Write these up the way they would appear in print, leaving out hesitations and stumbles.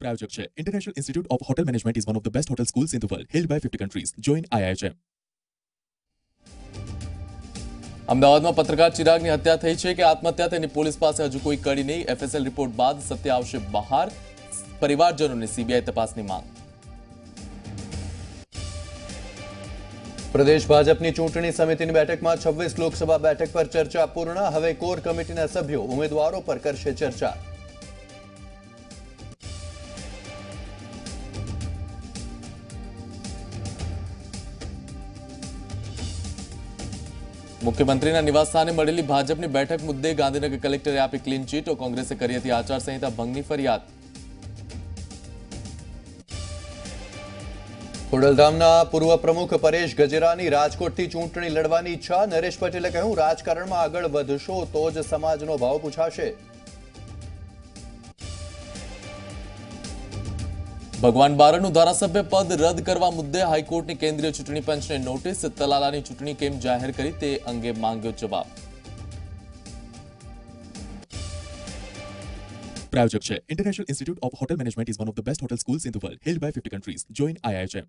प्रायोजक છે international institute of hotel management is one of the best hotel schools in the world held by 50 countries join IIHM. અમદાવાદમાં પત્રકાર ચિરાગની હત્યા થઈ છે કે આત્મહત્યા તેની પોલીસ પાસે હજુ કોઈ કડી નહીં. FSL રિપોર્ટ બાદ સત્ય આવશે બહાર. પરિવારજનોની CBI તપાસની માંગ. પ્રદેશ ભાજપની ચૂંટણી સમિતિની બેઠકમાં 26 લોકસભા બેઠક પર ચર્ચા પૂર્ણ. હવે કોર કમિટીના સભ્યો ઉમેદવારો પર કરશે ચર્ચા. મુખ્યમંત્રીના નિવાસસ્થાને મળેલી ભાજપની બેઠક મુદ્દે ગાંધીનગર કલેક્ટરે આપી ક્લીન ચીટ. કોંગ્રેસે કરી હતી આચારસંહિતા ભંગની ફરિયાદ. ખોડલધામના પૂર્વ પ્રમુખ પરેશ ગજેરાની રાજકોટથી ચૂંટણી લડવાની ઈચ્છા. નરેશ પટેલે કહ્યું, રાજકારણમાં આગળ વધશો તો જ સમાજનો ભાવ પૂછાશે. ભગવાન બારડનું ધારાસભ્ય પદ રદ કરવા મુદ્દે હાઈકોર્ટની કેન્દ્રીય ચૂંટણી પંચને નોટિસ. તલાલાની ચૂંટણી કેમ જાહેર કરી તે અંગે માંગ્યો જવાબ. प्रायोजक છે international institute of hotel management is one of the best hotel schools in the world held by 50 countries join IIHM.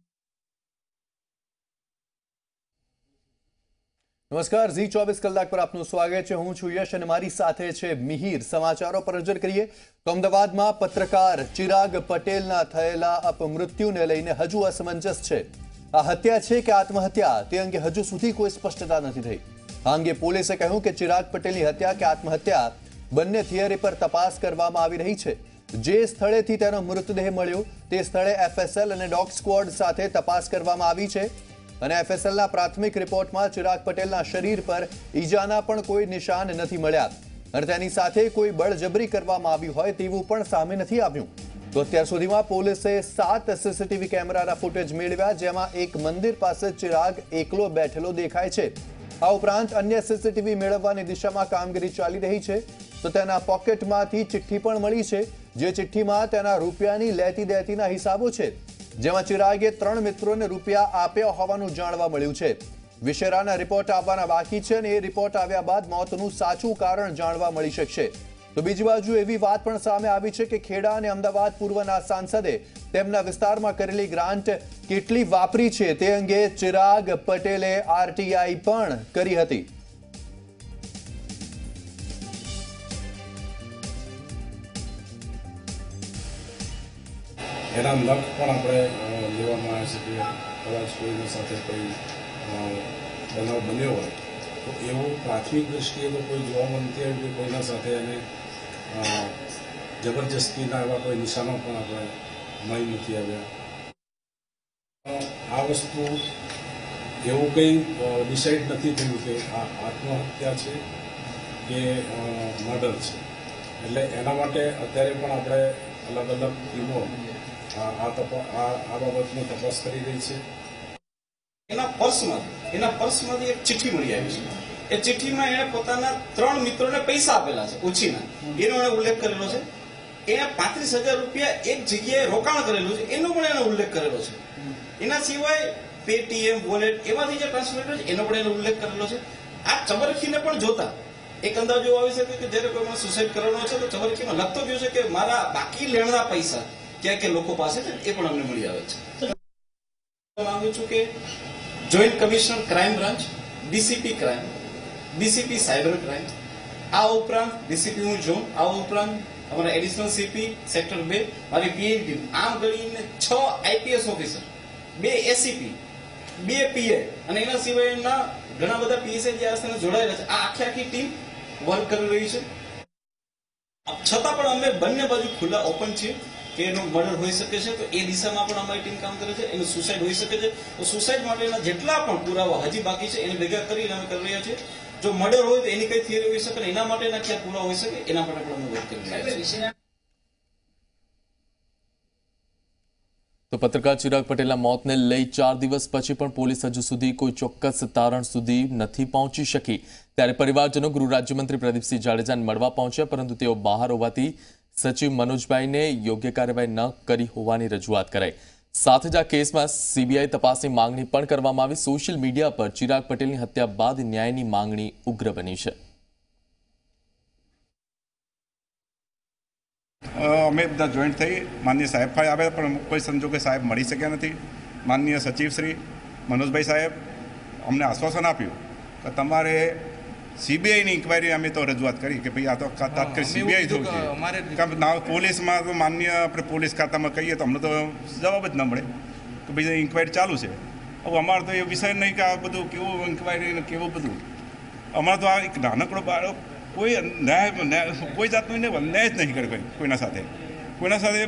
નમસ્કાર, ઝી 24 કલાક પર આપનું સ્વાગત છે. હું છું યશ અને મારી સાથે છે મિહિર. સમાચારો પર નજર કરીએ તો અમદાવાદમાં પત્રકાર ચિરાગ પટેલના થયેલા અપમૃત્યુને લઈને હજુ અસમંજસ છે. આ હત્યા છે કે આત્મહત્યા તે અંગે હજુ સુધી કોઈ સ્પષ્ટતા નથી થઈ. આ અંગે પોલીસે કહ્યું કે ચિરાગ પટેલની હત્યા કે આત્મહત્યા બંને થિયરી પર તપાસ કરવામાં આવી રહી છે. જે સ્થળેથી તેનો મૃતદેહ મળ્યો તે સ્થળે FSL અને ડોગ સ્ક્વોડ સાથે તપાસ કરવામાં આવી છે અને FSLના પ્રાથમિક રિપોર્ટમાં ચિરાગ પટેલના શરીર પર ઈજાના પણ કોઈ નિશાન નથી મળ્યા અને તેની સાથે કોઈ બળજબરી કરવામાં આવી હોય તેવું પણ સામે નથી આવ્યું. તો અત્યાર સુધીમાં પોલીસે 7 CCTV કેમેરાના ફૂટેજ મેળવ્યા, જેમાં એક મંદિર પાસે ચિરાગ એકલો બેઠેલો દેખાય છે. આ ઉપરાંત અન્ય CCTV મેળવવાની દિશામાં કામગીરી ચાલી રહી છે. તો તેના પોકેટમાંથી ચિઠ્ઠી પણ મળી છે, જે ચિઠ્ઠીમાં તેના રૂપિયાની લેતી દેતીના હિસાબો છે, જેમાં ચિરાગે 3 મિત્રોને રૂપિયા આપ્યા હોવાનું જાણવા મળ્યું છે. વિશેરાના રિપોર્ટ આવવાના બાકી છે અને એ રિપોર્ટ આવ્યા બાદ મોતનું સાચું કારણ જાણવા મળી શકશે. તો બીજી બાજુ એવી વાત પણ સામે આવી છે કે ખેડા અને અમદાવાદ પૂર્વના સાંસદે તેમના વિસ્તારમાં કરેલી ગ્રાન્ટ કેટલી વાપરી છે તે અંગે ચિરાગ પટેલે RTI પણ કરી હતી. એના લખ પણ આપણે લેવામાં આવે છે કે કદાચ કોઈની સાથે કોઈ બનાવ બન્યો હોય તો એવું પ્રાથમિક દ્રષ્ટિએ તો કોઈ જોવામાં નથી આવ્યું કે કોઈના સાથે એને જબરજસ્તીના એવા કોઈ નિશાનો પણ આપણે મળી નથી આવ્યા. આ વસ્તુ એવું કંઈ ડિસાઇડ નથી થયું કે આ આત્મહત્યા છે કે મર્ડર છે. એટલે એના માટે અત્યારે પણ આપણે અલગ અલગ ટીમો આ બાબતની તપાસ કરી રહી છે. એના પર્સમાંથી એક ચિઠ્ઠી મળી આવી છે. એ ચિઠ્ઠીમાં એણે પોતાના 3 મિત્રોને પૈસા આપેલા છે ઓછીના, એનો એણે ઉલ્લેખ કરેલો છે. એણે 35,000 રૂપિયા એક જગ્યાએ રોકાણ કરેલું છે, એનો પણ એણે ઉલ્લેખ કરેલો છે. એના સિવાય પેટીએમ, વોલેટ એમાંથી જે ટ્રાન્સફર કર્યો છે એનો પણ એનો ઉલ્લેખ કરેલો છે. આ ચબરખીને પણ જોતા એક અંદાજો આવી શકે કે જ્યારે કોઈ મને સુસાઇડ કરવાનો છે તો ચબરખીમાં લખતો ગયો છે કે મારા બાકી લેણના પૈસા ક્યાં કે લોકો પાસે છે, એ પણ અમને મળી આવે છે. માંગુ છું કે joint commissioner crime branch, DCP crime, DCP cyber crime, આ ઉપરાંત DCP હું ઝોન, આ ઉપરાંત અમારા એડિશનલ CP સેક્ટર 2, મારી PA ટીમ, આમ કરીને 6 IPS ઓફિસર, 2 SCP, 2 PA અને એના સિવાયના ઘણા બધા PSI જે આ સાથે જોડાયેલા છે. આ આખી ટીમ વર્ક કરી રહી છે. છતાં પણ અમે બંને બાજુ ખુલ્લા ઓપન છીએ કે એનું મર્ડર હોઈ શકે છે, તો એ દિશામાં પણ અમારી ટીમ કામ કરે છે. એનું સુસાઇડ હોઈ શકે છે, તો સુસાઇડ માટેના જેટલા પણ પુરાવા હજી બાકી છે એને ભેગા કરીને અમે કરી રહ્યા છીએ. જો મર્ડર હોય તો એની કઈ થિયરી હોઈ શકે, એના માટેના ક્યાં પુરાવા હોઈ શકે એના માટે પણ અમે વર્ક કરી રહ્યા છીએ. તો પત્રકાર ચિરાગ પટેલના મોતને લઈ 4 દિવસ પછી પણ પોલીસ હજુ સુધી કોઈ ચોક્કસ તારણ સુધી નથી પહોંચી શકી. ત્યારે પરિવારજનો ગૃહ રાજ્યમંત્રી પ્રદીપસિંહ જાડેજાને મળવા પહોંચ્યા, પરંતુ તેઓ બહાર હોવાથી સચિવ મનોજભાઈને યોગ્ય કાર્યવાહી ન કરી હોવાની રજૂઆત કરાઈ. સાથે જ આ કેસમાં CBI તપાસની માંગણી પણ કરવામાં આવી. સોશિયલ મીડિયા પર ચિરાગ પટેલની હત્યા બાદ ન્યાયની માંગણી ઉગ્ર બની છે. અમે બધા જોઈન્ટ થઈ માનનીય સાહેબ પાસે આવ્યા, પણ કોઈ સંજોગે સાહેબ મળી શક્યા નથી. માનનીય સચિવ શ્રી મનોજભાઈ સાહેબ અમને આશ્વાસન આપ્યું કે તમારે સીબીઆઈની ઇન્કવાયરી અમે તો રજૂઆત કરી કે ભાઈ આ તો તાત્કાલિક સીબીઆઈ થયું છે. પોલીસમાં તો માન્ય આપણે પોલીસ ખાતામાં કહીએ તો અમને તો જવાબ જ ન મળે કે ભાઈ ઇન્કવાયરી ચાલુ છે. હવે અમારે તો એ વિષય નહીં કે આ બધું કેવું ઇન્કવાયરી ને કેવું બધું. અમારે તો આ એક નાનકડો બાળક કોઈ ન્યાય કોઈ જાતનો અન્યાય જ નહીં કરે કોઈના સાથે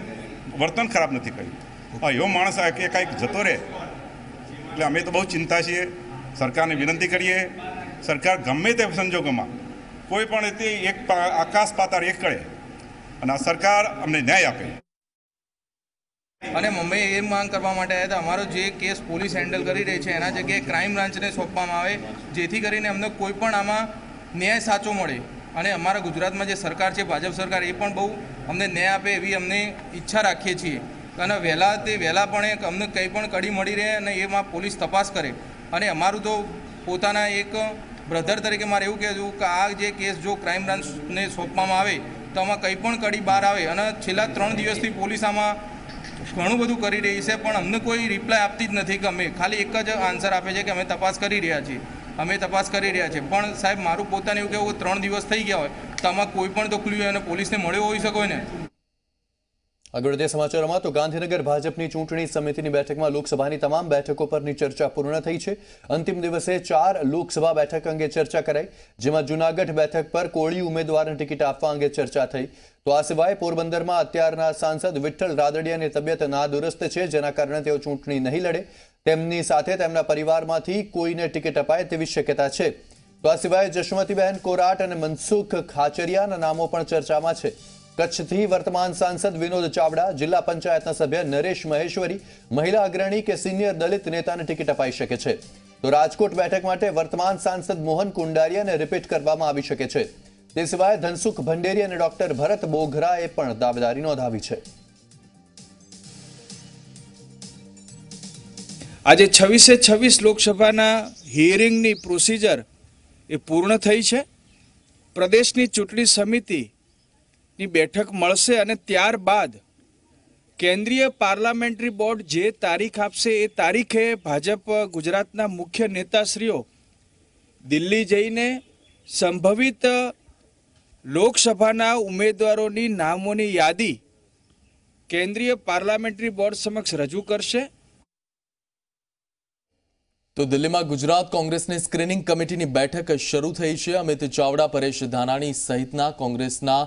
વર્તન ખરાબ નથી કર્યું. હા, એવો માણસ કે કાંઈક જતો રહે એટલે અમે તો બહુ ચિંતા છીએ. સરકારને વિનંતી કરીએ, સરકાર ગમે તે સંજોગોમાં કોઈ પણ તે એક આકાશ પાતાળ એક કરે અને આ સરકાર અમને ન્યાય આપે. અને અમે એ માંગ કરવા માટે આવ્યા હતા, અમારો જે કેસ પોલીસ હેન્ડલ કરી રહી છે એના જગ્યાએ ક્રાઇમ બ્રાન્ચને સોંપવામાં આવે, જેથી કરીને અમને કોઈ પણ આમાં ન્યાય સાચો મળે. અને અમારા ગુજરાતમાં જે સરકાર છે, ભાજપ સરકાર, એ પણ બહુ અમને ન્યાય આપે એવી અમને ઈચ્છા રાખીએ છીએ. અને વહેલા પણ અમને કંઈ પણ કડી મળી રહે અને એમાં પોલીસ તપાસ કરે. અને અમારું તો પોતાના એક બ્રધર તરીકે મારે એવું કહેવું કે આ જે કેસ જો ક્રાઇમ બ્રાન્ચને સોંપવામાં આવે તો આમાં કંઈ પણ કડી બહાર આવે. અને છેલ્લા 3 દિવસથી પોલીસ આમાં ઘણું બધું કરી રહી છે, પણ અમને કોઈ રિપ્લાય આપતી જ નથી. કે અમે ખાલી એક જ આન્સર આપે છે કે અમે તપાસ કરી રહ્યા છીએ, પણ સાહેબ મારું પોતાનું એવું કહેવું 3 દિવસ થઈ ગયા હોય તો આમાં કોઈ પણ તો ખુલ્યું હોય અને પોલીસને મળ્યો હોઈ શકે ને. આગળ તે સમાચારમાં તો ગાંધીનગર ભાજપની ચૂંટણી સમિતિની બેઠકમાં લોકસભાની તમામ બેઠકો પરની ચર્ચા પૂર્ણ થઈ છે. અંતિમ દિવસે 4 લોકસભા બેઠક અંગે ચર્ચા કરાઈ, જેમાં જૂનાગઢ બેઠક પર કોળી ઉમેદવારને ટિકિટ આપવા અંગે ચર્ચા થઈ. તો આ સિવાય પોરબંદરમાં અત્યારના સાંસદ વિઠ્ઠલ રાદડિયાની તબિયત નાદુરસ્ત છે, જેના કારણે તેઓ ચૂંટણી નહીં લડે. તેમની સાથે તેમના પરિવારમાંથી કોઈને ટિકિટ અપાય તેવી શક્યતા છે. તો આ સિવાય જશવંતીબહેન કોરાટ અને મનસુખ ખાચરિયાના નામો પણ ચર્ચામાં છે. કચ્છથી વર્તમાન સાંસદ વિનોદ ચાવડા, જિલ્લા પંચાયતના સભ્ય નરેશ મહેશ્વરી, મહિલા અગ્રણી કે સિનિયર દલિત નેતાને ટિકિટ અપાઈ શકે છે. તો રાજકોટ બેઠક માટે વર્તમાન સાંસદ મોહન કુંડારિયાને રિપીટ કરવામાં આવી શકે છે. તે સિવાય ધનસુખ ભંડેરી અને ડોક્ટર ભરત બોઘરાએ પણ દાવેદારી નોંધાવી છે. આજે 26 લોકસભાના હિયરિંગની પ્રોસિજર એ પૂર્ણ થઈ છે. પ્રદેશની ચૂંટણી સમિતિની બેઠક મળશે અને ત્યારબાદ કેન્દ્રીય પાર્લામેન્ટરી બોર્ડ જે તારીખ આપશે એ તારીખે ભાજપ ગુજરાતના મુખ્ય નેતાશ્રીઓ દિલ્હી જઈને સંભવિત લોકસભાના ઉમેદવારોની નામોની યાદી કેન્દ્રીય પાર્લામેન્ટરી બોર્ડ સમક્ષ રજૂ કરશે. તો દિલ્હીમાં ગુજરાત કોંગ્રેસની સ્ક્રીનિંગ કમિટીની બેઠક શરૂ થઈ છે. અમિત ચાવડા, પરેશ ધાનાણી સહિતના કોંગ્રેસના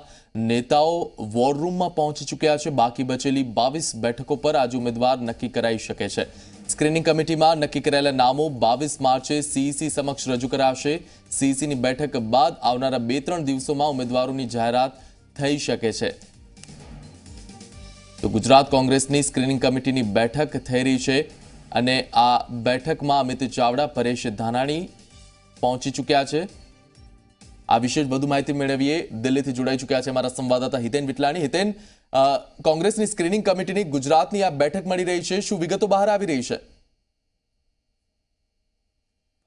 નેતાઓ વોર રૂમમાં પહોંચી ચૂક્યા છે. બાકી બચેલી 22 બેઠકો પર આજે ઉમેદવાર નક્કી કરાઈ શકે છે. સ્ક્રીનિંગ કમિટીમાં નક્કી કરાયેલા નામો 22 માર્ચે સીઈસી સમક્ષ રજૂ કરાશે. સીઈસીની બેઠક બાદ આવનારા 2-3 દિવસોમાં ઉમેદવારોની જાહેરાત થઈ શકે છે. તો ગુજરાત કોંગ્રેસની સ્ક્રીનિંગ કમિટીની બેઠક થઈ રહી છે અને આ બેઠકમાં અમિત ચાવડા, પરેશ ધાનાણી પહોંચી ચૂક્યા છે. આ વિશે વધુ માહિતી મેળવીએ. દિલ્હીથી જોડાઈ ચૂક્યા છે અમારા સંવાદદાતા હિતેન વિટલાણી. હિતેન, કોંગ્રેસની સ્ક્રીનિંગ કમિટીની ગુજરાતની આ બેઠક મળી રહી છે, શું વિગતો બહાર આવી રહી છે?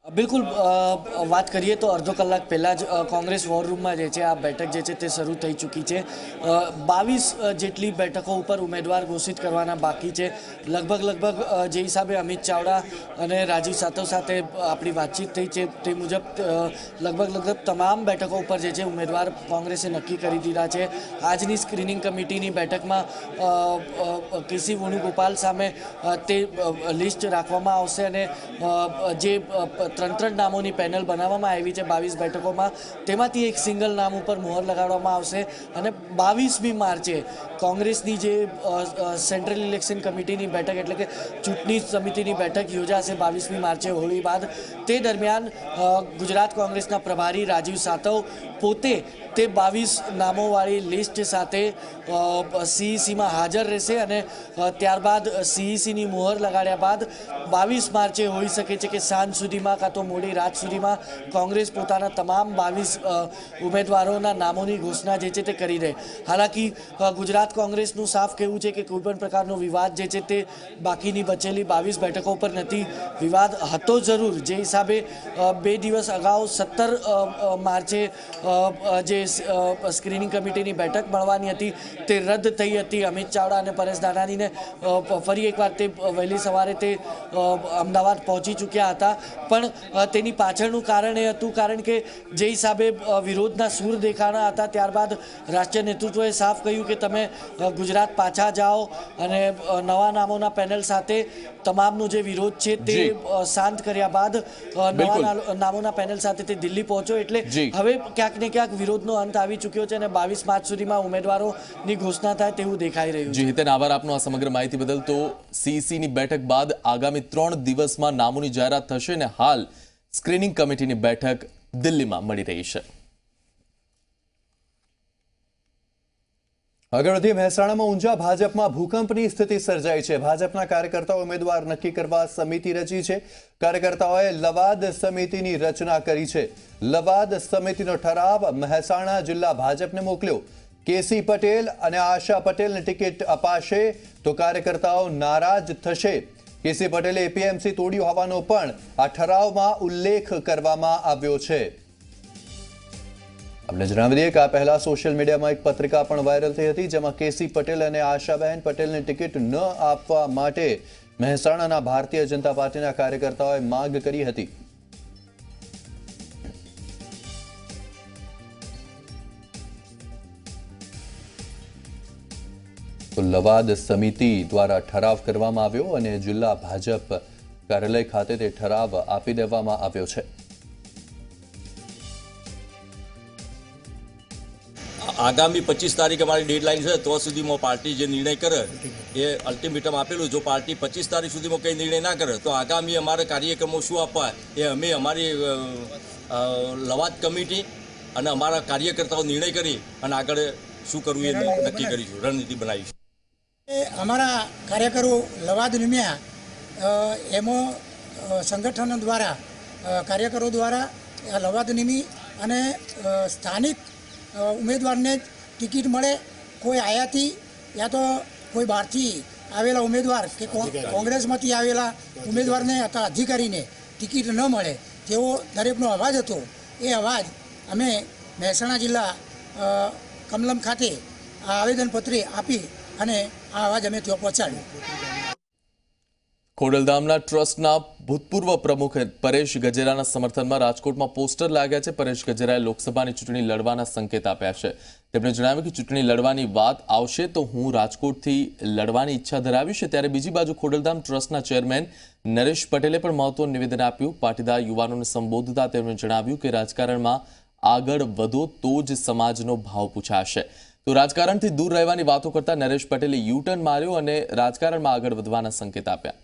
બિલકુલ, વાત કરીએ તો અડધો કલાક પહેલાં જ કોંગ્રેસ વોર રૂમમાં જે છે આ બેઠક જે છે તે શરૂ થઈ ચૂકી છે. 22 જેટલી બેઠકો ઉપર ઉમેદવાર ઘોષિત કરવાના બાકી છે. લગભગ જે હિસાબે અમિત ચાવડા અને રાજીવ સાતવ સાથે આપણી વાતચીત થઈ છે તે મુજબ લગભગ તમામ બેઠકો ઉપર જે છે ઉમેદવાર કોંગ્રેસે નક્કી કરી દીધા છે. આજની સ્ક્રીનિંગ કમિટીની બેઠકમાં કેસી વેણુગોપાલ સામે તે લિસ્ટ રાખવામાં આવશે અને જે 3 નામોની પેનલ બનાવવામાં આવી છે 22 બેઠકોમાં, તેમાંથી એક સિંગલ નામ ઉપર મોહર લગાડવામાં આવશે અને 22મી માર્ચે કોંગ્રેસની જે સેન્ટ્રલ ઇલેક્શન કમિટીની બેઠક એટલે કે ચૂંટણી સમિતિની બેઠક યોજાશે 22મી માર્ચે હોળી બાદ. તે દરમિયાન ગુજરાત કોંગ્રેસના પ્રભારી રાજીવ સાતવ પોતે તે 22 નામોવાળી લિસ્ટ સાથે સીઈસીમાં હાજર રહેશે અને ત્યારબાદ સીઈસીની મોહર લગાડ્યા બાદ 22 માર્ચે હોઈ શકે છે કે સાંજ સુધીમાં કાં તો મોડી રાત સુધીમાં કોંગ્રેસ પોતાના તમામ 22 ઉમેદવારોના નામોની ઘોષણા જે છે તે કરી દે. હાલાકી ગુજરાત કોંગ્રેસનું સાફ કહેવું છે કે કોઈપણ પ્રકારનો વિવાદ જે છે તે બાકીની બચેલી 22 બેઠકો પર નથી. વિવાદ હતો જરૂર, જે હિસાબે 2 દિવસ અગાઉ 17 માર્ચે જે સ્ક્રીનિંગ કમિટીની બેઠક મળવાની હતી તે રદ થઈ હતી. અમિત ચાવડા અને પરેશ ધાનાણીને ફરી એકવાર તે વહેલી સવારે તે અમદાવાદ પહોંચી ચૂક્યા હતા, પણ તેની પાછળનું કારણ એ હતું કારણ કે જે હિસાબે વિરોધના સૂર દેખાણા હતા ત્યારબાદ રાષ્ટ્રીય નેતૃત્વએ સાફ કહ્યું કે તમે ગુજરાત પાછા જાઓ અને નવા નામોના પેનલ સાથે તમામનો જે વિરોધ છે તે શાંત કર્યા બાદ નવા નામોના પેનલ સાથે તે દિલ્હી પહોંચો. એટલે હવે ક્યાંક ને ક્યાંક વિરોધનો અંત આવી ચૂક્યો છે અને 22 માર્ચ સુધીમાં ઉમેદવારોની ઘોષણા થાય તેવું દેખાઈ રહ્યું છે. જી હિતેન, આભાર આપનો આ સમગ્ર માહિતી બદલ. તો સીઈસીની બેઠક બાદ આગામી 3 દિવસમાં નામોની જાહેરાત થશે અને હાલ સ્ક્રીનિંગ કમિટીની બેઠક દિલ્હીમાં મળી રહી છે. આગળ વધી મહેસાણામાં ઊંઝા ભાજપમાં ભૂકંપની સ્થિતિ સર્જાઈ છે. ભાજપના કાર્યકર્તાઓ ઉમેદવાર નક્કી કરવા સમિતિ રચી છે. કાર્યકર્તાઓએ લવાદ સમિતિની રચના કરી છે. લવાદ સમિતિનો ઠરાવ મહેસાણા જિલ્લા ભાજપને મોકલ્યો. કેસી પટેલ અને આશા પટેલને ટિકિટ અપાશે તો કાર્યકર્તાઓ નારાજ થશે. કેસી પટેલે એપીએમસી તોડ્યું હોવાનો પણ આ ઠરાવમાં ઉલ્લેખ કરવામાં આવ્યો છે. આપણે જણાવી દઈએ કે આ પહેલા સોશિયલ મીડિયામાં એક પત્રિકા પણ વાયરલ થઈ હતી જેમાં કેસી પટેલ અને આશાબહેન પટેલને ટિકિટ ન આપવા માટે મહેસાણાના ભારતીય જનતા પાર્ટીના કાર્યકર્તાઓએ માંગ કરી હતી. તો લવાદ સમિતિ દ્વારા ઠરાવ કરવામાં આવ્યો અને જિલ્લા ભાજપ કાર્યાલય ખાતે તે ઠરાવ આપી દેવામાં આવ્યો છે. આગામી 25 તારીખ અમારી ડેડલાઇન છે, તો સુધીમાં પાર્ટી જે નિર્ણય કરે એ અલ્ટિમેટમ આપેલું. જો પાર્ટી 25 તારીખ સુધીમાં કંઈ નિર્ણય ના કરે તો આગામી અમારા કાર્યક્રમો શું આપવા એ અમે અમારી લવાદ કમિટી અને અમારા કાર્યકર્તાઓ નિર્ણય કરી અને આગળ શું કરવું એ નક્કી કરીશું, રણનીતિ બનાવીશું. અમારા કાર્યકરો લવાદ નિમ્યા એમાં સંગઠન દ્વારા કાર્યકરો દ્વારા લવાદ નિમી અને સ્થાનિક ઉમેદવારને ટિકિટ મળે. કોઈ આયાતી યા તો કોઈ બહારથી આવેલા ઉમેદવાર કે કોંગ્રેસમાંથી આવેલા ઉમેદવારને અથવા અધિકારીને ટિકિટ ન મળે તેવો દરેકનો અવાજ હતો. એ અવાજ અમે મહેસાણા જિલ્લા કમલમ ખાતે આ આવેદનપત્ર આપી અને આ અવાજ અમે ત્યાં પહોંચાડ્યો. ખોડલધામના ટ્રસ્ટના ભૂતપૂર્વ પ્રમુખ પરેશ ગજેરાના સમર્થનમાં રાજકોટમાં પોસ્ટર લાગ્યા છે. પરેશ ગજેરાએ લોકસભાની ચૂંટણી લડવાના સંકેત આપ્યા છે. તેમણે જણાવ્યું કે ચૂંટણી લડવાની વાત આવશે તો હું રાજકોટથી લડવાની ઈચ્છા ધરાવીશ. ત્યારે બીજી બાજુ ખોડલધામ ટ્રસ્ટના ચેરમેન નરેશ પટેલે પણ મહત્વનું નિવેદન આપ્યું. પાટીદાર યુવાનોને સંબોધતા તેમણે જણાવ્યું કે રાજકારણમાં આગળ વધો તો જ સમાજનો ભાવ પૂછાશે. તો રાજકારણથી દૂર રહેવાની વાતો કરતા નરેશ પટેલે યુટર્ન માર્યો અને રાજકારણમાં આગળ વધવાના સંકેત આપ્યા.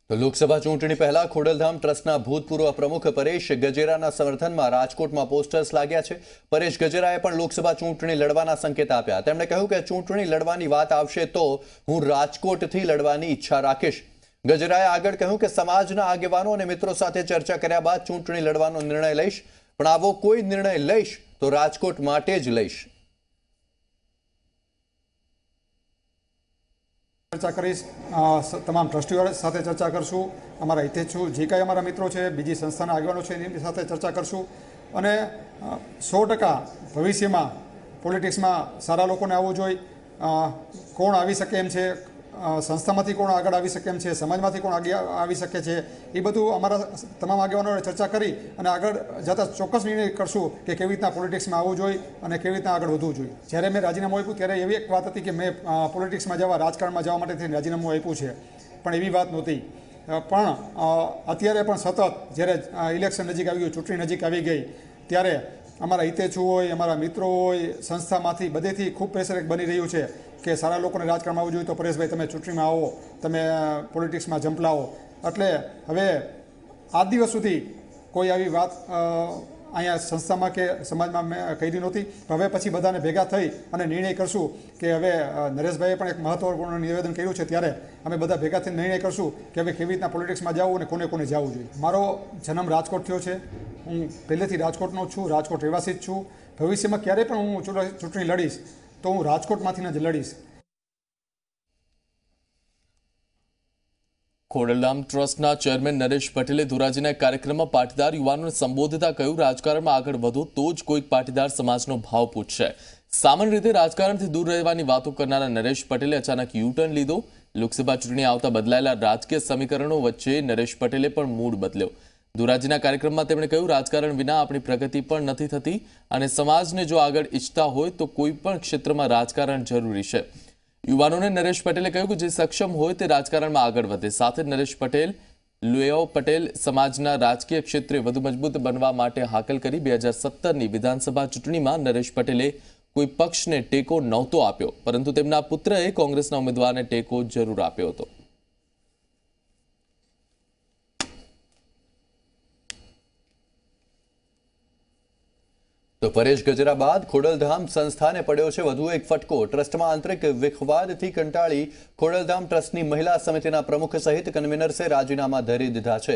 તો લોકસભા ચૂંટણી પહેલા ખોડલધામ ટ્રસ્ટના ભૂતપૂર્વ પ્રમુખ પરેશ ગજેરાના સમર્થનમાં રાજકોટમાં પોસ્ટર્સ લાગ્યા છે. પરેશ ગજેરાએ પણ લોકસભા ચૂંટણી લડવાના સંકેત આપ્યા. તેમણે કહ્યું કે ચૂંટણી લડવાની વાત આવશે તો હું રાજકોટથી લડવાની ઈચ્છા રાખીશ. ગજેરાએ આગળ કહ્યું કે સમાજના આગેવાનો અને મિત્રો સાથે ચર્ચા કર્યા બાદ ચૂંટણી લડવાનો નિર્ણય લઈશ, પણ આવો કોઈ નિર્ણય લઈશ તો રાજકોટ માટે જ લઈશ. ચર્ચા કરીશ, તમામ ટ્રસ્ટીઓ સાથે ચર્ચા કરશું, અમારા હિતેચ્છુ જે કાંઈ અમારા મિત્રો છે, બીજી સંસ્થાના આગેવાનો છે એની સાથે ચર્ચા કરશું અને 100% ભવિષ્યમાં પોલિટિક્સમાં સારા લોકોને આવવું જોઈએ. કોણ આવી શકે એમ છે, સંસ્થામાંથી કોણ આગળ આવી શકે એમ છે, સમાજમાંથી કોણ આગળ આવી શકે છે, એ બધું અમારા તમામ આગેવાનોને ચર્ચા કરી અને આગળ જતાં ચોક્કસ નિર્ણય કરશું કે કેવી રીતના પોલિટિક્સમાં આવવું જોઈએ અને કેવી રીતના આગળ વધવું જોઈએ. જ્યારે મેં રાજીનામું આપ્યું ત્યારે એવી એક વાત હતી કે મેં પોલિટિક્સમાં રાજકારણમાં જવા માટે રાજીનામું આપ્યું છે, પણ એવી વાત નહોતી. પણ અત્યારે પણ સતત જ્યારે ઇલેક્શન નજીક આવી ગયું, ચૂંટણી નજીક આવી ગઈ ત્યારે અમારા હિતેચ્છુ હોય, અમારા મિત્રો હોય, સંસ્થામાંથી બધેથી ખૂબ પ્રેશર એક બની રહ્યું છે કે સારા લોકોને રાજકારણમાં આવવું જોઈએ તો પરેશભાઈ તમે ચૂંટણીમાં આવો, તમે પોલિટિક્સમાં જંપ લાવો. એટલે હવે આજ દિવસ સુધી કોઈ આવી વાત અહીંયા સંસ્થામાં કે સમાજમાં મેં કરી નહોતી. હવે પછી બધાને ભેગા થઈ અને નિર્ણય કરશું કે હવે નરેશભાઈએ પણ એક મહત્વપૂર્ણ નિવેદન કર્યું છે, ત્યારે અમે બધા ભેગા થઈને નિર્ણય કરશું કે હવે કેવી રીતના પોલિટિક્સમાં જવું અને કોને કોને જવું જોઈએ. મારો જન્મ રાજકોટ થયો છે. હું પહેલેથી રાજકોટનો જ છું, રાજકોટ રહેવાસી જ છું. ભવિષ્યમાં ક્યારેય પણ હું ચૂંટણી લડીશ તો હું રાજકોટમાંથી જ લડીશ. ખોડલધામ ટ્રસ્ટના ચેરમેન નરેશ પટેલે ધોરાજીના કાર્યક્રમમાં પાટીદાર યુવાનોને સંબોધતા કહ્યું, રાજકારણમાં આગળ વધો તો જ કોઈક પાટીદાર સમાજનો ભાવ પૂછશે. સામાન્ય રીતે રાજકારણથી દૂર રહેવાની વાતો કરનારા નરેશ પટેલે અચાનક યુ-ટર્ન લીધો. લોકસભા ચૂંટણી આવતા બદલાયેલા રાજકીય સમીકરણો વચ્ચે નરેશ પટેલે પણ મૂડ બદલ્યો. ધોરાજીના કાર્યક્રમમાં તેમણે કહ્યું, રાજકારણ વિના આપણી પ્રગતિ પણ નથી થતી અને સમાજને જો આગળ ઈચ્છતા હોય તો કોઈ પણ ક્ષેત્રમાં રાજકારણ જરૂરી છે. યુવાનોને નરેશ પટેલે કહ્યું કે જે સક્ષમ હોય તે રાજકારણમાં આગળ વધે. સાથે નરેશ પટેલ લુએવ પટેલ સમાજના રાજકીય ક્ષેત્રે વધુ મજબૂત બનવા માટે હાકલ કરી. 2017ની વિધાનસભા ચૂંટણીમાં નરેશ પટેલે કોઈ પક્ષને ટેકો નહોતો આપ્યો, પરંતુ તેમના પુત્રએ કોંગ્રેસના ઉમેદવારને ટેકો જરૂર આપ્યો હતો. તો પરેશ ગજરા બાદ ખોડલધામ સંસ્થાને પડ્યો છે વધુ એક ફટકો. ટ્રસ્ટમાં આંતરિક વિખવાદથી કંટાળી ખોડલધામ ટ્રસ્ટની મહિલા સમિતિના પ્રમુખ સહિત કન્વીનર્સે રાજીનામા ધરી દીધા છે.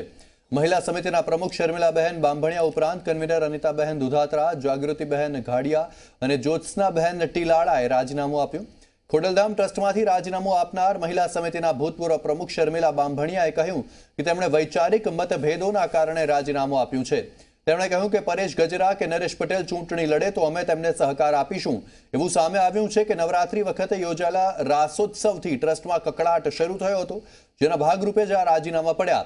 મહિલા સમિતિના પ્રમુખ શર્મિલાબહેન બાંભણિયા ઉપરાંત કન્વીનર અનિતાબહેન દુધાત્રા, જાગૃતિબહેન ઘાડિયા અને જ્યોત્સનાબહેન ટીલાળાએ રાજીનામું આપ્યું. ખોડલધામ ટ્રસ્ટમાંથી રાજીનામું આપનાર મહિલા સમિતિના ભૂતપૂર્વ પ્રમુખ શર્મિલા બાંભણિયાએ કહ્યું કે તેમણે વૈચારિક મતભેદોના કારણે રાજીનામું આપ્યું છે. તેમણે કહ્યું કે પરેશ ગજરા કે નરેશ પટેલ ચૂંટણી લડે તો અમે તેમને સહકાર આપીશું. એવું સામે આવ્યું છે કે નવરાત્રી વખતે યોજાયેલા રાસોત્સવથી ટ્રસ્ટમાં કકળાટ શરૂ થયો હતો, જેના ભાગરૂપે જ આ રાજીનામા પડ્યા.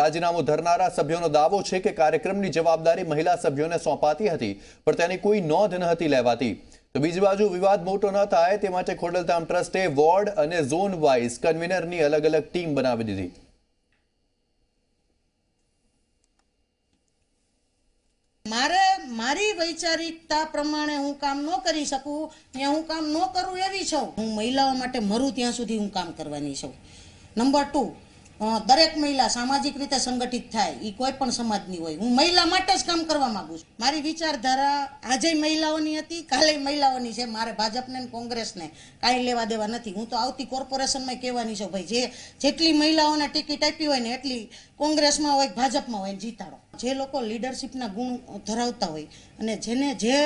રાજીનામું ધરનારા સભ્યોનો દાવો છે કે કાર્યક્રમની જવાબદારી મહિલા સભ્યોને સોંપાતી હતી, પણ તેની કોઈ નોંધ ન હતી લેવાતી. તો બીજી બાજુ વિવાદ મોટો ન થાય તે માટે ખોડલધામ ટ્રસ્ટે વોર્ડ અને ઝોન વાઇઝ કન્વીનરની અલગ અલગ ટીમ બનાવી દીધી. મારી વૈચારિકતા પ્રમાણે હું કામ ન કરી શકું, ત્યાં હું કામ ન કરું એવી છું. હું મહિલાઓ માટે મરું ત્યાં સુધી હું કામ કરવાની છું. નંબર 2, દરેક મહિલા સામાજિક રીતે સંગઠિત થાય, એ કોઈ પણ સમાજની હોય. હું મહિલા માટે જ કામ કરવા માંગુ છું. મારી વિચારધારા આજે મહિલાઓની હતી, કાલે મહિલાઓની છે. મારે ભાજપને કોંગ્રેસને કાંઈ લેવા દેવા નથી. હું તો આવતી કોર્પોરેશનમાં કહેવાની છું, ભાઈ જેટલી મહિલાઓને ટિકિટ આપી હોય ને એટલી કોંગ્રેસમાં હોય ભાજપમાં હોય જીતાડો. જે લોકો લીડરશિપના ગુણ ધરાવતા હોય અને જેને જે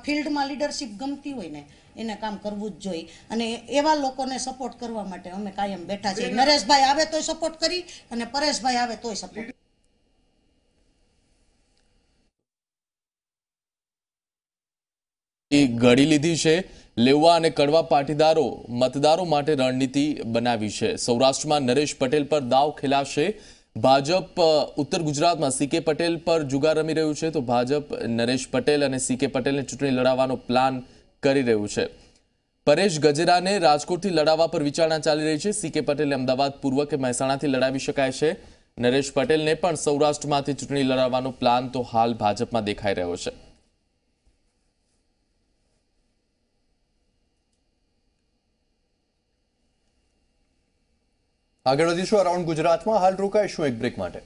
ફિલ્ડમાં લીડરશિપ ગમતી હોય ને એને કામ કરવું જ જોઈએ, અને એવા લોકોને સપોર્ટ કરવા માટે અમે કાયમ બેઠા છીએ. નરેશભાઈ આવે તોય સપોર્ટ કરી અને પરેશભાઈ આવે તોય સપોર્ટ. ઘડી લીધી છે. લેવા અને કડવા પાટીદારો મતદારો માટે રણનીતિ બનાવી છે. સૌરાષ્ટ્રમાં નરેશ પટેલ પર દાવ ખેલાશે. ભાજપ ઉત્તર ગુજરાતમાં સીકે પટેલ પર જુગાર રમી રહ્યું છે, તો ભાજપ નરેશ પટેલ અને સીકે પટેલને ચૂંટણી લડાવવાનો પ્લાન કરી રહ્યું છે. પરેશ ગજેરાને રાજકોટથી લડાવવા પર વિચારણા ચાલી રહી છે. સીકે પટેલને અમદાવાદ પૂર્વ કે મહેસાણાથી લડાવી શકાય છે. નરેશ પટેલને પણ સૌરાષ્ટ્રમાંથી ચૂંટણી લડાવવાનો પ્લાન તો હાલ ભાજપમાં દેખાઈ રહ્યો છે. આગળ વધીશું અરાઉન્ડ ગુજરાતમાં. હાલ રોકાઈશું એક બ્રેક માટે.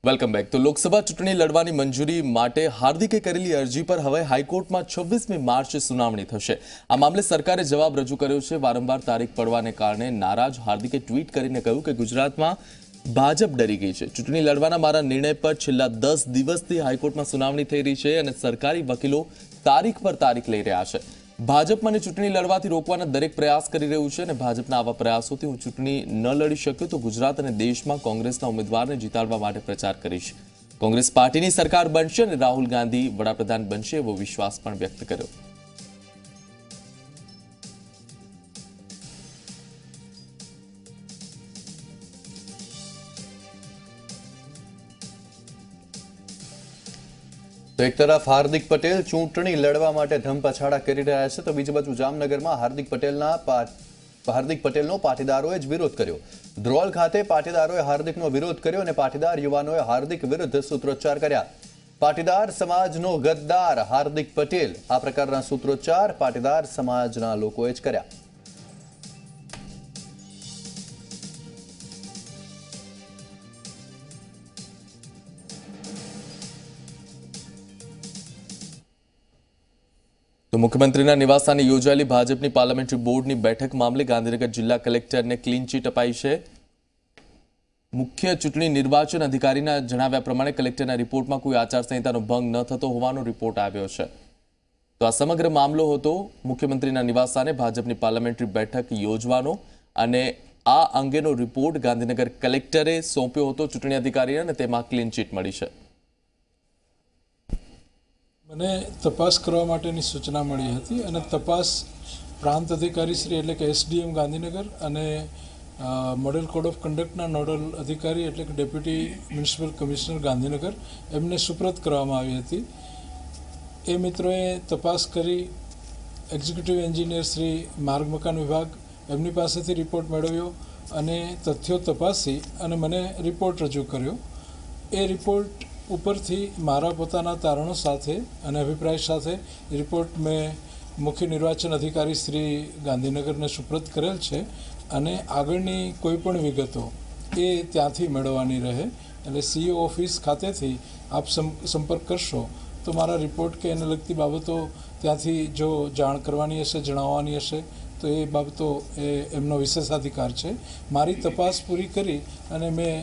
Welcome back. તો લોકસભા ચૂંટણી લડવાની મંજૂરી માટે હાર્દિકે કરેલી અરજી પર હવે હાઈકોર્ટમાં 26મી માર્ચે સુનાવણી થશે. આ મામલે સરકારે જવાબ રજૂ કર્યો છે. વારંવાર તારીખ પડવાને કારણે નારાજ હાર્દિકે ટ્વીટ કરીને કહ્યું કે ગુજરાતમાં ભાજપ ડરી ગઈ છે. ચૂંટણી લડવાના મારા નિર્ણય પર છેલ્લા 10 દિવસથી હાઈકોર્ટમાં સુનાવણી થઈ રહી છે અને સરકારી વકીલો તારીખ પર તારીખ લઈ રહ્યા છે. ભાજપ મને ચૂંટણી લડવાથી રોકવાના દરેક પ્રયાસ કરી રહ્યું છે અને ભાજપના આવા પ્રયાસોથી હું ચૂંટણી ન લડી શક્યો તો ગુજરાત અને દેશમાં કોંગ્રેસના ઉમેદવારને જીતાડવા માટે પ્રચાર કરીશ. કોંગ્રેસ પાર્ટીની સરકાર બનશે અને રાહુલ ગાંધી વડાપ્રધાન બનશે એવો વિશ્વાસ પણ વ્યક્ત કર્યો. તો એક તરફ હાર્દિક પટેલ ચૂંટણી લડવા માટે ધમપછાડા કરી રહ્યા છે, તો બીજી બાજુ જામનગરમાં હાર્દિક પટેલનો પાટીદારોએ જ વિરોધ કર્યો. ધ્રોલ ખાતે પાટીદારોએ હાર્દિકનો વિરોધ કર્યો અને પાટીદાર યુવાનોએ હાર્દિક વિરુદ્ધ સૂત્રોચ્ચાર કર્યા. પાટીદાર સમાજનો ગદ્દાર હાર્દિક પટેલ, આ પ્રકારના સૂત્રોચ્ચાર પાટીદાર સમાજના લોકોએ જ કર્યા. તો મુખ્યમંત્રીના નિવાસસ્થાને યોજાયેલી ભાજપની પાર્લામેન્ટરી બોર્ડની બેઠક મામલે ગાંધીનગર જિલ્લા કલેક્ટરને ક્લીન ચીટ અપાઈ છે. મુખ્ય ચૂંટણી નિર્વાચન અધિકારીના જણાવ્યા પ્રમાણે કલેક્ટરના રિપોર્ટમાં કોઈ આચારસંહિતાનો ભંગ ન થતો હોવાનો રિપોર્ટ આવ્યો છે. તો આ સમગ્ર મામલો હતો મુખ્યમંત્રીના નિવાસસ્થાને ભાજપની પાર્લામેન્ટરી બેઠક યોજવાનો અને આ અંગેનો રિપોર્ટ ગાંધીનગર કલેક્ટરે સોંપ્યો હતો ચૂંટણી અધિકારીને અને તેમાં ક્લીન ચીટ મળી છે. મને તપાસ કરવા માટેની સૂચના મળી હતી અને તપાસ પ્રાંત અધિકારી શ્રી એટલે કે એસડીએમ ગાંધીનગર અને મોડેલ કોડ ઓફ કન્ડક્ટના નોડલ અધિકારી એટલે કે ડેપ્યુટી મ્યુનિસિપલ કમિશનર ગાંધીનગર એમને સુપ્રત કરવામાં આવી હતી. એ મિત્રોએ તપાસ કરી એક્ઝિક્યુટિવ એન્જિનિયર શ્રી માર્ગ મકાન વિભાગ એમની પાસેથી રિપોર્ટ મેળવ્યો અને તથ્યો તપાસી અને મને રિપોર્ટ રજૂ કર્યો. એ રિપોર્ટ ઉપરથી મારા પોતાના તારણો સાથે અને અભિપ્રાય સાથે રિપોર્ટ મેં મુખ્ય નિર્વાચન અધિકારી શ્રી ગાંધીનગરને સુપ્રત કરેલ છે અને આગળની કોઈ પણ વિગતો એ ત્યાંથી મેળવવાની રહે. એટલે સીઓ ઓફિસ ખાતેથી આપ સંપર્ક કરશો તો મારા રિપોર્ટ કે એને લગતી બાબતો ત્યાંથી જો જાણ કરવાની હશે, જણાવવાની હશે તો એ બાબતો એ એમનો વિશેષાધિકાર છે. મારી તપાસ પૂરી કરી અને મેં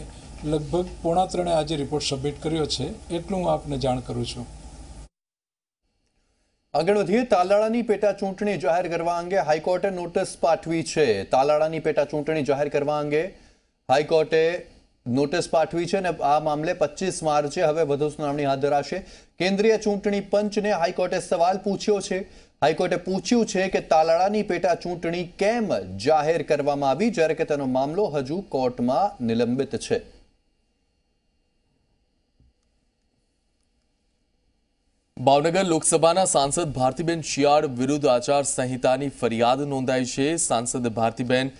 લગભગ 2:45 આજે રિપોર્ટ સબમિટ કર્યો છે, એટલું હું આપને જાણ કરું છું. આગળ વધીએ. તાલાળાની પેટા ચૂંટણી જાહેર કરવા અંગે હાઈકોર્ટે નોટિસ પાઠવી છે. તાલાળાની પેટા ચૂંટણી જાહેર કરવા અંગે હાઈકોર્ટે નોટિસ પાઠવી છે અને આ મામલે 25 માર્ચે હવે વધુ સુનાવણી હાથ ધરાશે. કેન્દ્રીય ચૂંટણી પંચને હાઈકોર્ટે સવાલ પૂછ્યો છે. હાઈકોર્ટે પૂછ્યું છે કે તાલાળાની પેટા ચૂંટણી કેમ જાહેર કરવામાં આવી જ્યારે કે તેનો મામલો હજુ કોર્ટમાં નિલંબિત છે. ભાવનગર લોકસભાના સાંસદ ભારતીબેન શિયાળ વિરુદ્ધ આચાર સંહિતાની ફરિયાદ નોંધાઈ છે. સાંસદ ભારતીબેન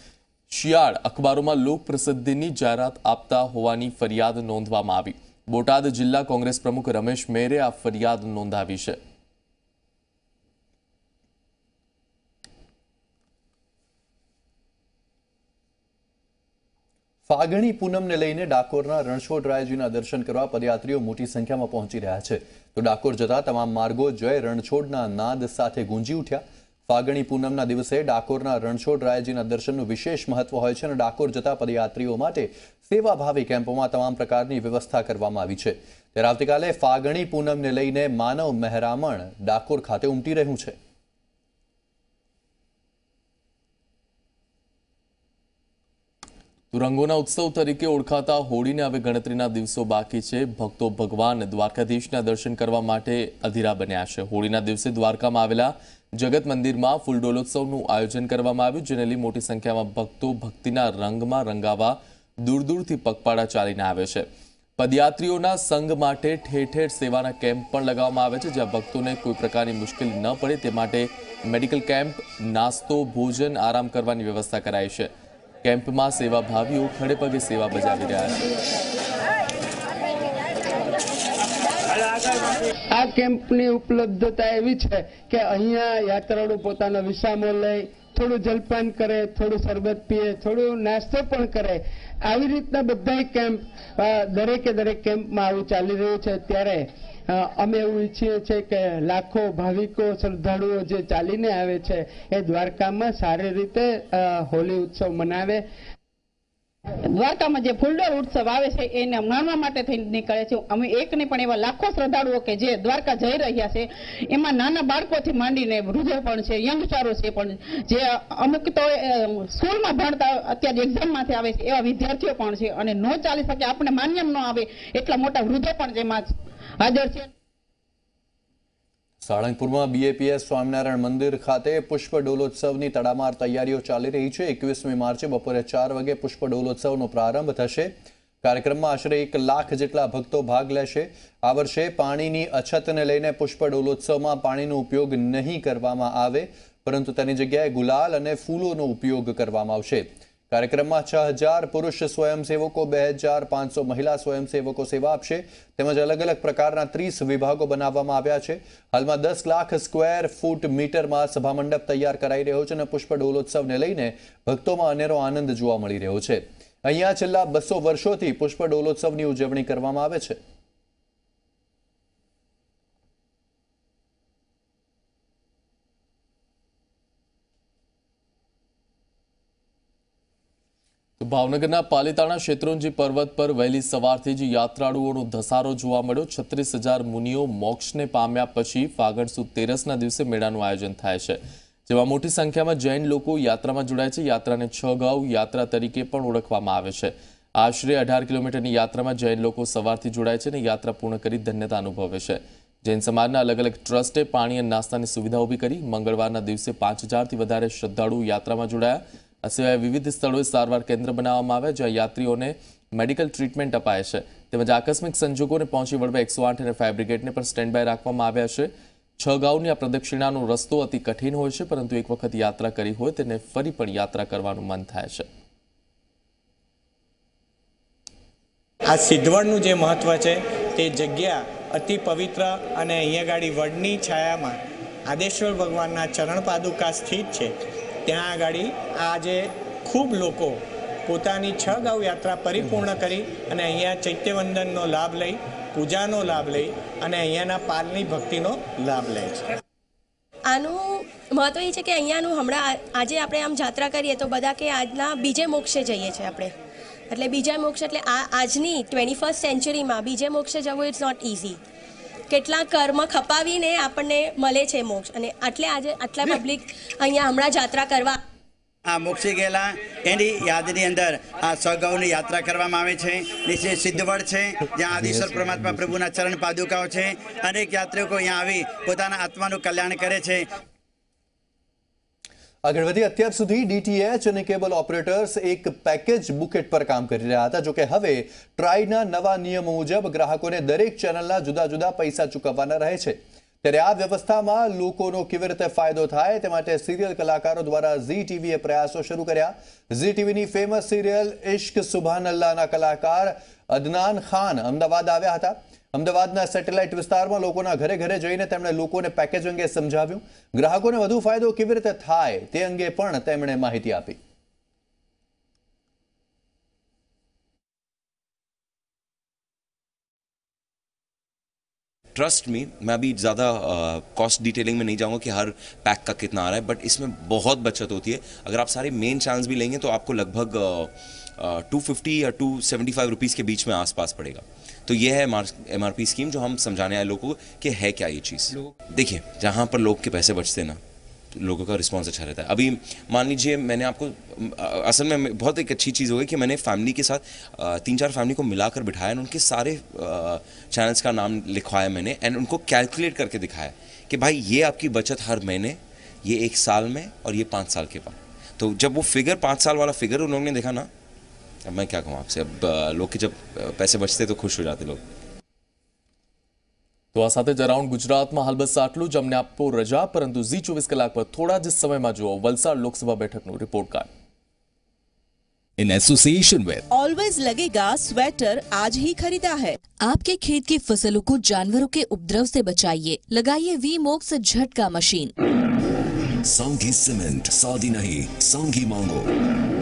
શિયાળ અખબારોમાં લોક પ્રસિદ્ધિની જાહેરાત આપતા હોવાની ફરિયાદ નોંધવામાં આવી. બોટાદ જિલ્લા કોંગ્રેસ પ્રમુખ રમેશ મેરે આ ફરિયાદ નોંધાવી છે. ફાગણી પૂનમને લઈને ડાકોરના રણછોડરાયજીના દર્શન કરવા પદયાત્રીઓ મોટી સંખ્યામાં પહોંચી રહ્યા છે. તો ડાકોર જતા તમામ માર્ગો જય રણછોડના નાદ સાથે ગુંજી ઉઠ્યા. ફાગણી પૂનમના દિવસે ડાકોરના રણછોડરાયજીના દર્શનનું વિશેષ મહત્વ હોય છે અને ડાકોર જતા પદયાત્રીઓ માટે સેવાભાવી કેમ્પોમાં તમામ પ્રકારની વ્યવસ્થા કરવામાં આવી છે. ત્યારે આવતીકાલે ફાગણી પૂનમને લઈને માનવ મહેરામણ ડાકોર ખાતે ઉમટી રહ્યું છે. રંગોના ઉત્સવ તરીકે ઓળખાતા હોળીને હવે ગણતરીના દિવસો બાકી છે. ભક્તો ભગવાન દ્વારકાધીશના દર્શન કરવા માટે અધીરા બન્યા છે. હોળીના દિવસે દ્વારકામાં આવેલા જગત મંદિરમાં ફૂલડોલોત્સવનું આયોજન કરવામાં આવ્યું, જેને લઈ મોટી સંખ્યામાં ભક્તો ભક્તિના રંગમાં રંગાવા દૂર દૂરથી પગપાળા ચાલીને આવે છે. પદયાત્રીઓના સંઘ માટે ઠેર ઠેર સેવાના કેમ્પ પણ લગાવવામાં આવે છે, જ્યાં ભક્તોને કોઈ પ્રકારની મુશ્કેલી ન પડે તે માટે મેડિકલ કેમ્પ, નાસ્તો, ભોજન, આરામ કરવાની વ્યવસ્થા કરાઈ છે. કેમ્પમાં સેવાભાવીઓ ખડેપગે સેવા બજાવી રહ્યા છે. આ કેમ્પની ઉપલબ્ધતા એવી છે કે અહીંયા યાત્રાળુ પોતાનો વિસામો લઈ થોડું જલપાન કરે, થોડું શરબત પીએ, થોડું નાસ્તો પણ કરે. આવી રીતના બધા કેમ્પ દરેક કેમ્પમાં આવું ચાલી રહ્યું છે. ત્યારે અમે એવું ઈચ્છીએ છીએ કે લાખો ભાવિકો શ્રદ્ધાળુઓ જે ચાલીને આવે છે એ દ્વારકામાં સારી રીતે હોળી ઉત્સવ મનાવે. દ્વારકામાં જે ફૂલડોળ ઉત્સવ આવે છે એને માણવા માટે થઈને નીકળે છે. અમે એક નહીં પણ એવા લાખો શ્રદ્ધાળુઓ કે જે દ્વારકા જઈ રહ્યા છે, એમાં નાના બાળકોથી માંડીને વૃદ્ધો પણ છે, યંગસ્ટરો છે, પણ જે અમુક તો સ્કૂલમાં ભણતા અત્યારે એક્ઝામમાંથી આવે છે એવા વિદ્યાર્થીઓ પણ છે. અને ન ચાલી શકે, આપણે માન્યમ ન આવે એટલા મોટા વૃદ્ધો પણ જેમાં હાજર છે. સાળંગપુરમાં બીએપીએસ સ્વામિનારાયણ મંદિર ખાતે પુષ્પ ડોલોત્સવની તડામાર તૈયારીઓ ચાલી રહી છે. 21મી માર્ચે બપોરે 4 વાગે પુષ્પ ડોલોત્સવનો પ્રારંભ થશે. કાર્યક્રમમાં આશરે 1 લાખ જેટલા ભક્તો ભાગ લેશે. આ વર્ષે પાણીની અછતને લઈને પુષ્પ ડોલોત્સવમાં પાણીનો ઉપયોગ નહીં કરવામાં આવે, પરંતુ તેની જગ્યાએ ગુલાલ અને ફૂલોનો ઉપયોગ કરવામાં આવશે. કાર્યક્રમમાં 6000 પુરુષ સ્વયંસેવકો, 2500 મહિલા સ્વયંસેવકો સેવા આપશે. તેમજ અલગ અલગ પ્રકારના 30 વિભાગો બનાવવામાં આવ્યા છે. હાલમાં 10 લાખ સ્ક્વેર ફૂટ મીટરમાં સભામંડપ તૈયાર કરાઈ રહ્યો છે અને પુષ્પ ડોલોત્સવને લઈને ભક્તોમાં અનેરો આનંદ જોવા મળી રહ્યો છે. અહીંયા છેલ્લા 200 વર્ષોથી પુષ્પ ડોલોત્સવની ઉજવણી કરવામાં આવે છે. ભાવનગરના પાલીતાણા શેત્રુંજી પર્વત પર વહેલી સવારથી જ યાત્રાળુઓનો ધસારો જોવા મળ્યો. 36,000 મુનિઓ મોક્ષને પામ્યા પછી ફાગણ સુદ તેરસના દિવસે મેળાનું આયોજન થાય છે, જેમાં મોટી સંખ્યામાં જૈન લોકો યાત્રામાં જોડાય છે. યાત્રાને 6 ગાઉ યાત્રા તરીકે પણ ઓળખવામાં આવે છે. આશરે 18 કિલોમીટરની યાત્રામાં જૈન લોકો સવારથી જોડાય છે અને યાત્રા પૂર્ણ કરી ધન્યતા અનુભવે છે. જૈન સમાજના અલગ અલગ ટ્રસ્ટે પાણી અને નાસ્તાની સુવિધા ઊભી કરી. મંગળવારના દિવસે 5000થી વધારે શ્રદ્ધાળુઓ યાત્રામાં જોડાયા. આ સિવાય વિવિધ સ્થળોએ સારવાર કેન્દ્ર બનાવવામાં આવ્યા, જ્યાં યાત્રીઓને મેડિકલ ટ્રીટમેન્ટ અપાય છે. તેમજ આકસ્મિક સંજોગોને પહોંચી વળવા 108 અને ફાયર બ્રિગેડને પણ સ્ટેન્ડ બાય રાખવામાં આવ્યા છે. 6 ગાઉની આ પ્રદક્ષિણાનો રસ્તો અતિ કઠિન હોય છે, પરંતુ એક વખત યાત્રા કરી હોય તેને ફરી પણ યાત્રા કરવાનું મન થાય છે. આ સિદ્ધવડનું જે મહત્વ છે તે જગ્યા અતિ પવિત્ર અને અહીંયા ગાડી વડની છાયામાં આદેશ્વર ભગવાનના ચરણ પાદુકા સ્થિત છે. ત્યાં આગળ આજે ખૂબ લોકો પોતાની 6 ગાઉ યાત્રા પરિપૂર્ણ કરી અને અહીંયા ચૈત્યવંદનનો લાભ લઈ, પૂજાનો લાભ લઈ અને અહીંયાના પાલની ભક્તિનો લાભ લે છે. આનું મહત્વ એ છે કે અહીંયાનું હમણાં આજે આપણે આમ જાત્રા કરીએ તો બધા કે આજના બીજે મોક્ષે જઈએ છીએ આપણે, એટલે બીજા મોક્ષ એટલે આજની 21st સેન્ચુરીમાં બીજે મોક્ષે જવું ઇટ્સ નોટ ઇઝી. કેટલા કર્મ ખપાવીને આપણને મળે છે મોક્ષ, અને આજે આટલા પબ્લિક અહીંયા હમણાં જાત્રા કરવા આ મોક્ષી ગયેલા એની યાદની અંદર આ 6 ગાઉની યાત્રા કરવામાં આવે છે. નીચે સિદ્ધવડ છે, જ્યાં આદિશ્વર પરમાત્મા પ્રભુના ચરણ પાદુકાઓ છે. અનેક યાત્રિકો અહીંયા આવી પોતાના આત્માનું કલ્યાણ કરે છે. આગળ વધી અત્યાર સુધી ડીટીએચ અને કેબલ ઓપરેટર્સ એક પેકેજ બુકેટ પર કામ કરી રહ્યા હતા. જોકે હવે ટ્રાઈના નવા નિયમો મુજબ ગ્રાહકોને દરેક ચેનલના જુદા જુદા પૈસા ચૂકવવાના રહે છે. ત્યારે આ વ્યવસ્થામાં લોકોનો કેવી રીતે ફાયદો થાય તે માટે સિરિયલ કલાકારો દ્વારા ઝી ટીવીએ પ્રયાસો શરૂ કર્યા. ઝી ટીવીની ફેમસ સિરિયલ ઇશ્ક સુભાનલ્લાહના કલાકાર અદનાન ખાન અમદાવાદ આવ્યા હતા. અમદાવાદના સેટેલાઇટ વિસ્તારમાં લોકોના ઘરે ઘરે જઈને તેમણે લોકોને પેકેજ અંગે સમજાવ્યું. ગ્રાહકોને વધુ ફાયદો કેવી રીતે થાય તે અંગે પણ તેમણે માહિતી આપી. ट्रस्ट मी, मैं अभी ज़्यादा कॉस्ट डिटेलिंग में नहीं जाऊँगा कि हर पैक का कितना आ रहा है, बट इसमें बहुत बचत होती है. अगर आप सारे मेन चैनल्स भी लेंगे तो आपको लगभग 250 या 275 रुपीज़ के बीच में आसपास पड़ेगा. तो ये है MRP स्कीम जो हम समझाने आए लोगों को कि है क्या ये चीज़. देखिए, जहाँ पर लोग के पैसे बचते ना, लोगों का रिस्पांस अच्छा रहता है. अभी मान लीजिए मैंने आपको असल में बहुत एक अच्छी चीज़ हो गई कि मैंने फैमिली के साथ 3-4 फैमिली को मिलाकर बिठाया और उनके सारे चैनल्स का नाम लिखवाया मैंने एंड उनको कैलकुलेट करके दिखाया कि भाई ये आपकी बचत हर महीने, ये 1 साल में और ये 5 साल के बाद. तो जब वो फिगर 5 साल वाला फिगर उन लोगों ने देखा ना, अब मैं क्या कहूँ आपसे, अब लोग के जब पैसे बचते तो खुश हो जाते लोग. તો આ સાથે જ અરાઉન્ડ ગુજરાતમાં હાલ બસ આટલું જ. અમને આપો રજા, પરંતુ ઝી 24 કલાક પર થોડા જ સમયમાં જુઓ વલસાડ લોકસભા બેઠકનું report card. In association with always लगेगा स्वेटर आज ही खरीदा है. आपके खेत की फसलों को जानवरों के उपद्रव से बचाइए. लगाइए वी मोक्स झटका मशीन. संघी सीमेंट, सौदी नहीं, संघी मांगो।